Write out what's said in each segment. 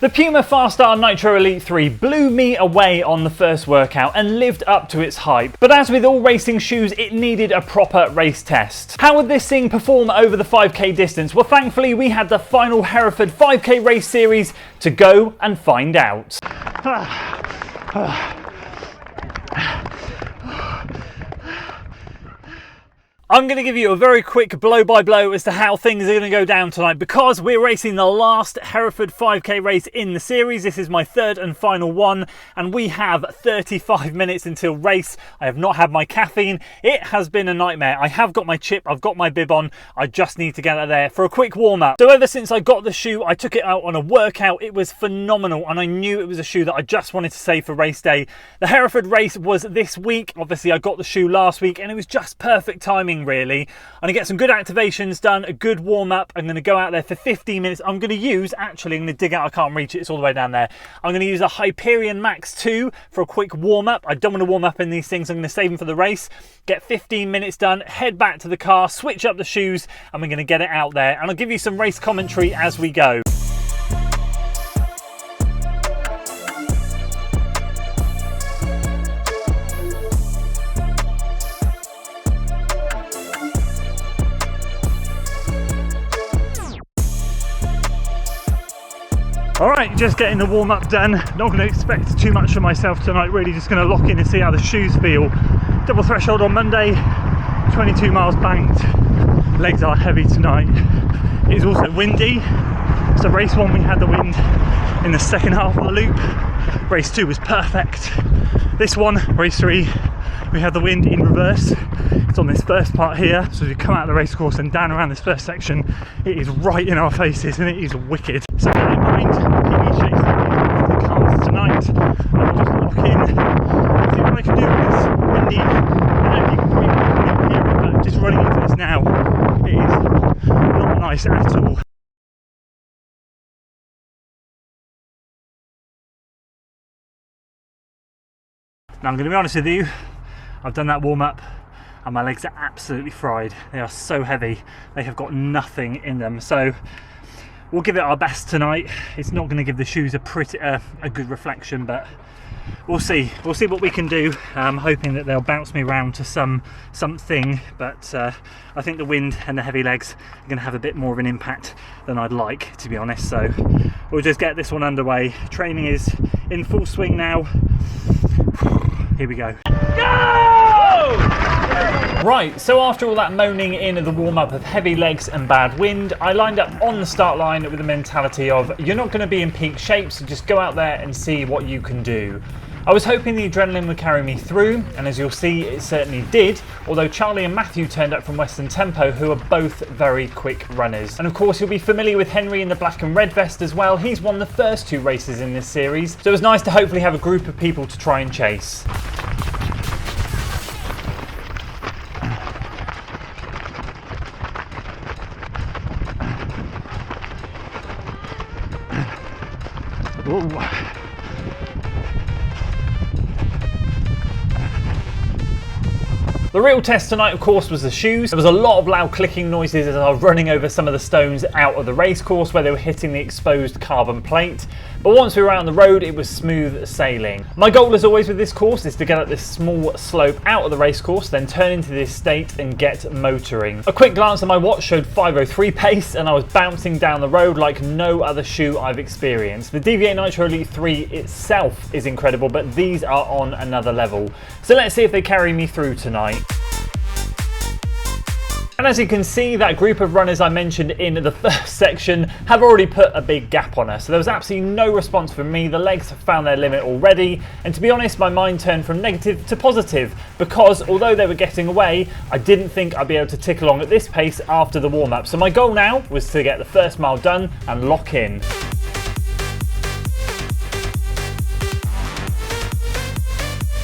The PUMA FAST-R NITRO ELITE 3 blew me away on the first workout and lived up to its hype. But as with all racing shoes, it needed a proper race test. How would this thing perform over the 5k distance? Well, thankfully we had the final Hereford 5k race series to go and find out. I'm going to give you a very quick blow-by-blow as to how things are going to go down tonight because we're racing the last Hereford 5k race in the series. This is my third and final one and we have 35 minutes until race. I have not had my caffeine. It has been a nightmare. I have got my chip, I've got my bib on. I just need to get out there for a quick warm-up. So ever since I got the shoe, I took it out on a workout. It was phenomenal and I knew it was a shoe that I just wanted to save for race day. The Hereford race was this week. Obviously I got the shoe last week and it was just perfect timing. Really, I'm gonna get some good activations done, a good warm-up. I'm gonna go out there for 15 minutes. I'm gonna use, actually I'm gonna dig out, I can't reach it, it's all the way down there. I'm gonna use a Hyperion Max 2 for a quick warm-up. I don't want to warm up in these things, I'm gonna save them for the race. Get 15 minutes done, head back to the car, switch up the shoes, and we're gonna get it out there. And I'll give you some race commentary as we go. Alright, just getting the warm-up done. Not going to expect too much from myself tonight, really just going to lock in and see how the shoes feel. Double threshold on Monday, 22 miles banked. Legs are heavy tonight. It is also windy. So race 1 we had the wind in the second half of the loop. Race 2 was perfect. This one, race 3, we had the wind in reverse. It's on this first part here. So as we come out of the race course and down around this first section, it is right in our faces and it is wicked. So bear in mind, keep me chasing the cars tonight. I'll just lock in, see what I can do when it's windy. I don't know if you can probably hear it, but just running into this now, it is not nice at all. Now I'm going to be honest with you, I've done that warm up and my legs are absolutely fried. They are so heavy, they have got nothing in them. So we'll give it our best tonight. It's not going to give the shoes a good reflection, but we'll see. We'll see what we can do. I'm hoping that they'll bounce me around to something, but I think the wind and the heavy legs are going to have a bit more of an impact than I'd like, to be honest. So we'll just get this one underway. Training is in full swing now. Here we go. Go! Right, so after all that moaning in the warm-up of heavy legs and bad wind, I lined up on the start line with the mentality of you're not going to be in peak shape, so just go out there and see what you can do. I was hoping the adrenaline would carry me through, and as you'll see, it certainly did, although Charlie and Matthew turned up from Western Tempo, who are both very quick runners. And of course, you'll be familiar with Henry in the black and red vest as well. He's won the first 2 races in this series, so it was nice to hopefully have a group of people to try and chase. Ooh. The real test tonight, of course, was the shoes. There was a lot of loud clicking noises as I was running over some of the stones out of the race course where they were hitting the exposed carbon plate. But once we were out on the road, it was smooth sailing. My goal, as always with this course, is to get up this small slope out of the race course, then turn into this state and get motoring. A quick glance at my watch showed 5:03 pace, and I was bouncing down the road like no other shoe I've experienced. The DVA Nitro Elite 3 itself is incredible, but these are on another level. So let's see if they carry me through tonight. And as you can see, that group of runners I mentioned in the first section have already put a big gap on us. So there was absolutely no response from me. The legs have found their limit already. And to be honest, my mind turned from negative to positive because although they were getting away, I didn't think I'd be able to tick along at this pace after the warm-up. So my goal now was to get the first mile done and lock in.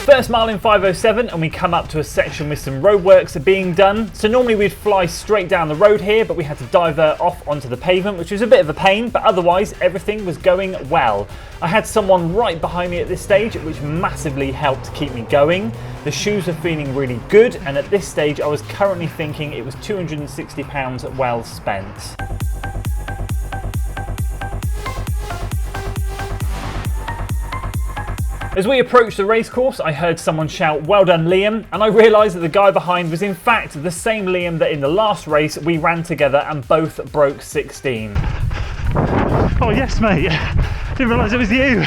First mile in 5:07 and we come up to a section with some roadworks being done. So normally we'd fly straight down the road here, but we had to divert off onto the pavement, which was a bit of a pain, but otherwise everything was going well. I had someone right behind me at this stage, which massively helped keep me going. The shoes were feeling really good, and at this stage I was currently thinking it was £260 well spent. As we approached the racecourse, I heard someone shout, "Well done, Liam," and I realised that the guy behind was in fact the same Liam that in the last race we ran together and both broke 16. Oh yes, mate. Didn't realise it was you.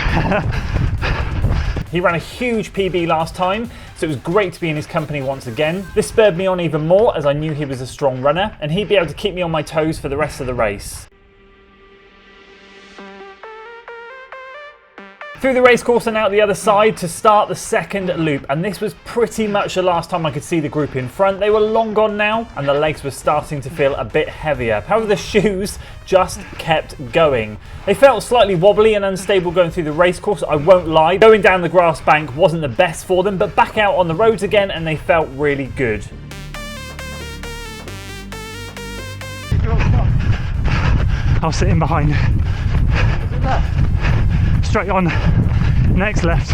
He ran a huge PB last time, so it was great to be in his company once again. This spurred me on even more as I knew he was a strong runner and he'd be able to keep me on my toes for the rest of the race. Through the racecourse and out the other side to start the second loop, and this was pretty much the last time I could see the group in front. They were long gone now and the legs were starting to feel a bit heavier. However, the shoes just kept going. They felt slightly wobbly and unstable going through the racecourse, I won't lie. Going down the grass bank wasn't the best for them, but back out on the roads again and they felt really good. I was sitting behind. Straight on, next left.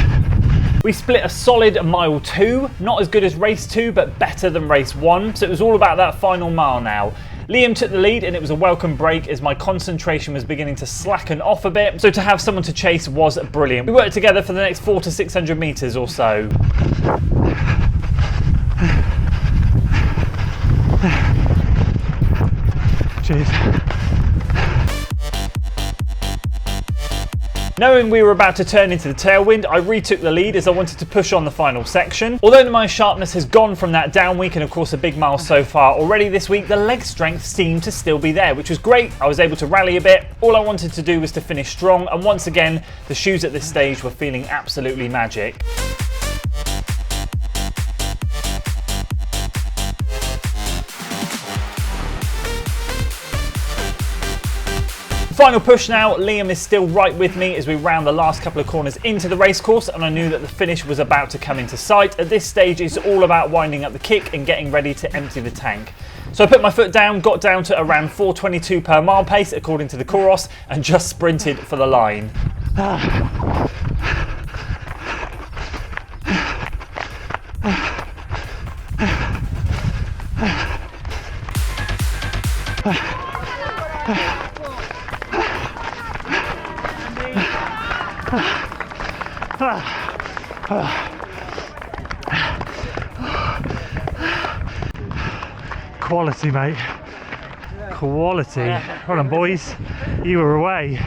We split a solid mile 2, not as good as race 2, but better than race 1, so it was all about that final mile now. Liam took the lead and it was a welcome break as my concentration was beginning to slacken off a bit, so to have someone to chase was brilliant. We worked together for the next 400 to 600 metres or so. Cheers. Knowing we were about to turn into the tailwind, I retook the lead as I wanted to push on the final section. Although my sharpness has gone from that down week and of course a big mile so far already this week, the leg strength seemed to still be there, which was great. I was able to rally a bit. All I wanted to do was to finish strong, and once again, the shoes at this stage were feeling absolutely magic. Final push now. Liam is still right with me as we round the last couple of corners into the racecourse, and I knew that the finish was about to come into sight. At this stage it's all about winding up the kick and getting ready to empty the tank. So I put my foot down, got down to around 4:22 per mile pace according to the Coros, and just sprinted for the line. Quality, mate. Quality. Well done, boys. You were away.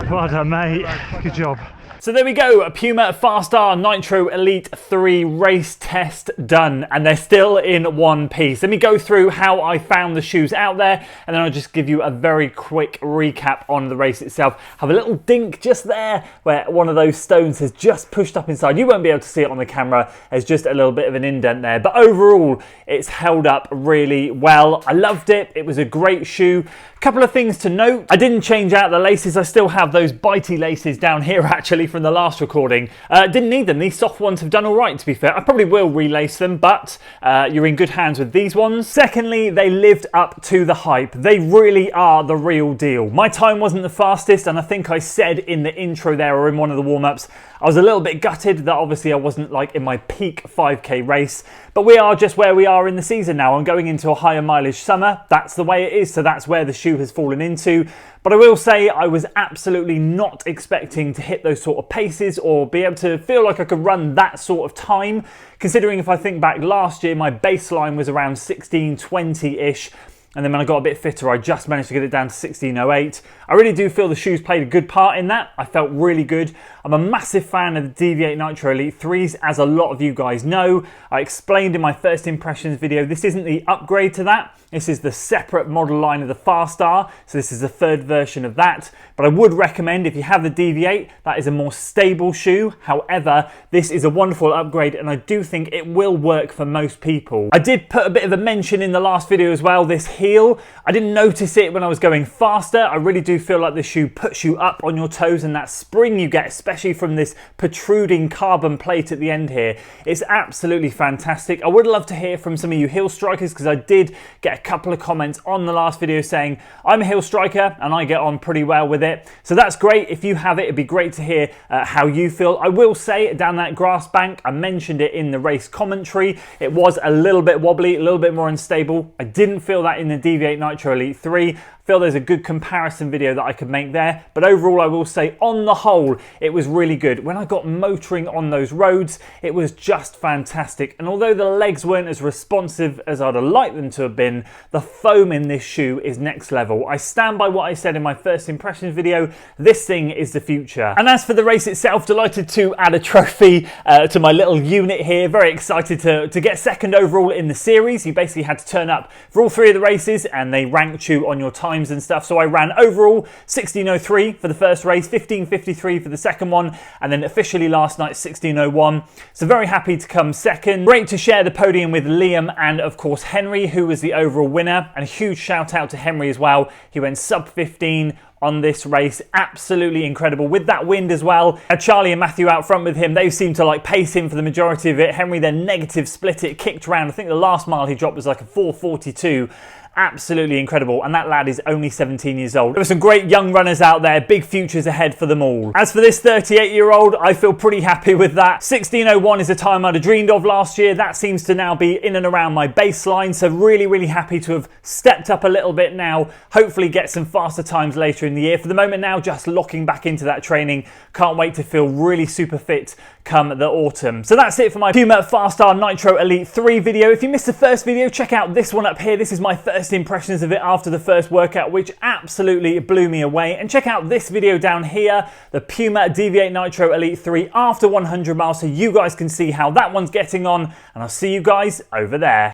Well done, mate. Good job. So there we go, a PUMA FAST-R Nitro Elite 3 race test done, and they're still in one piece. Let me go through how I found the shoes out there, and then I'll just give you a very quick recap on the race itself. Have a little dink just there where one of those stones has just pushed up inside. You won't be able to see it on the camera, there's just a little bit of an indent there, but overall it's held up really well. I loved it, it was a great shoe. Couple of things to note, I didn't change out the laces, I still have those bitey laces down here actually from the last recording. Didn't need them, these soft ones have done all right to be fair. I probably will relace them, but you're in good hands with these ones. Secondly, they lived up to the hype. They really are the real deal. My time wasn't the fastest, and I think I said in the intro there or in one of the warm-ups, I was a little bit gutted that obviously I wasn't like in my peak 5k race, but we are just where we are in the season now. I'm going into a higher mileage summer, that's the way it is, so that's where the shoe has fallen into. But I will say I was absolutely not expecting to hit those sort of paces or be able to feel like I could run that sort of time, considering if I think back last year, my baseline was around 16:20-ish. And then when I got a bit fitter, I just managed to get it down to 16:08. I really do feel the shoes played a good part in that. I felt really good. I'm a massive fan of the DV8 Nitro Elite 3s, as a lot of you guys know. I explained in my first impressions video, this isn't the upgrade to that. This is the separate model line of the FAST-R, so this is the third version of that. But I would recommend, if you have the DV8, that is a more stable shoe. However, this is a wonderful upgrade, and I do think it will work for most people. I did put a bit of a mention in the last video as well, this heel. I didn't notice it when I was going faster. I really do feel like the shoe puts you up on your toes, and that spring you get, especially from this protruding carbon plate at the end here, it's absolutely fantastic. I would love to hear from some of you heel strikers, because I did get a couple of comments on the last video saying I'm a heel striker and I get on pretty well with it. So that's great. If you have it, it'd be great to hear how you feel. I will say, down that grass bank, I mentioned it in the race commentary, it was a little bit wobbly, a little bit more unstable. I didn't feel that in the DV8 Nitro Elite 3. feel there's a good comparison video that I could make there, but overall I will say on the whole it was really good. When I got motoring on those roads, it was just fantastic, and although the legs weren't as responsive as I'd have liked them to have been, the foam in this shoe is next level. I stand by what I said in my first impressions video, this thing is the future. And as for the race itself, delighted to add a trophy to my little unit here. Very excited to get second overall in the series. You basically had to turn up for all 3 of the races and they ranked you on your times and stuff. So I ran overall 16:03 for the first race, 15:53 for the second one, and then officially last night 16:01. So very happy to come second. Great to share the podium with Liam and of course Henry, who was the overall winner, and a huge shout out to Henry as well. He went sub 15 on this race, absolutely incredible with that wind as well. Charlie and Matthew out front with him, they seemed to like pace him for the majority of it. Henry then negative split it, kicked around. I think the last mile he dropped was like a 4:42. Absolutely incredible, and that lad is only 17 years old. There were some great young runners out there, big futures ahead for them all. As for this 38-year-old, I feel pretty happy with that. 16:01 is a time I'd have dreamed of last year. That seems to now be in and around my baseline, so really happy to have stepped up a little bit now. Hopefully get some faster times later in the year. For the moment now, just locking back into that training. Can't wait to feel really super fit come the autumn. So that's it for my PUMA FAST-R Nitro Elite 3 video. If you missed the first video, check out this one up here. This is my first impressions of it after the first workout, which absolutely blew me away. And check out this video down here, the PUMA Deviate Nitro Elite 3 after 100 miles, so you guys can see how that one's getting on, and I'll see you guys over there.